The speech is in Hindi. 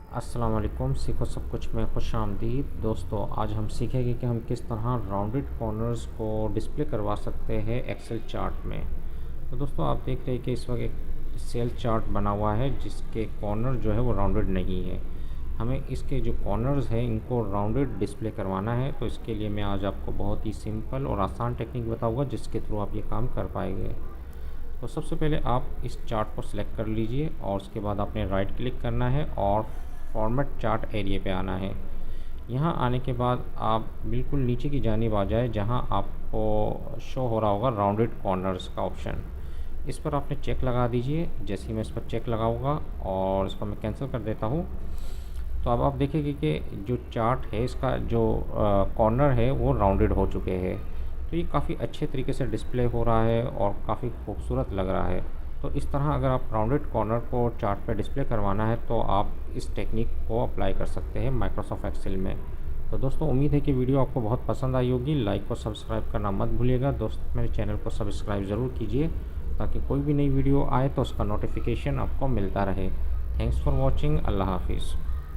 अस्सलाम वालेकुम। सीखो सब कुछ में खुश आमदीद। दोस्तों, आज हम सीखेंगे कि हम किस तरह राउंडेड कॉर्नर्स को डिस्प्ले करवा सकते हैं एक्सेल चार्ट में। तो दोस्तों, आप देख रहे हैं कि इस वक्त एक सेल चार्ट बना हुआ है जिसके कॉर्नर जो है वो राउंडेड नहीं है। हमें इसके जो कॉर्नर्स हैं इनको राउंडेड डिस्प्ले करवाना है। तो इसके लिए मैं आज आपको बहुत ही सिंपल और आसान टेक्निक बताऊँगा जिसके थ्रू आप ये काम कर पाएंगे। तो सबसे पहले आप इस चार्ट को सिलेक्ट कर लीजिए और उसके बाद आपने राइट क्लिक करना है और फॉर्मेट चार्ट एरिया पे आना है। यहाँ आने के बाद आप बिल्कुल नीचे की जानिब आ जाए जहाँ आपको शो हो रहा होगा राउंडेड कॉर्नर्स का ऑप्शन। इस पर आपने चेक लगा दीजिए। जैसे ही मैं इस पर चेक लगाऊंगा और इसको मैं कैंसिल कर देता हूँ, तो अब आप देखेंगे कि जो चार्ट है इसका जो कॉर्नर है वो राउंडेड हो चुके हैं। तो ये काफ़ी अच्छे तरीके से डिस्प्ले हो रहा है और काफ़ी खूबसूरत लग रहा है। तो इस तरह अगर आप राउंडेड कॉर्नर को चार्ट पे डिस्प्ले करवाना है तो आप इस टेक्निक को अप्लाई कर सकते हैं माइक्रोसॉफ्ट एक्सेल में। तो दोस्तों, उम्मीद है कि वीडियो आपको बहुत पसंद आई होगी। लाइक और सब्सक्राइब करना मत भूलिएगा। दोस्त, मेरे चैनल को सब्सक्राइब ज़रूर कीजिए ताकि कोई भी नई वीडियो आए तो उसका नोटिफिकेशन आपको मिलता रहे। Thanks for watching. अल्लाह हाफिज़।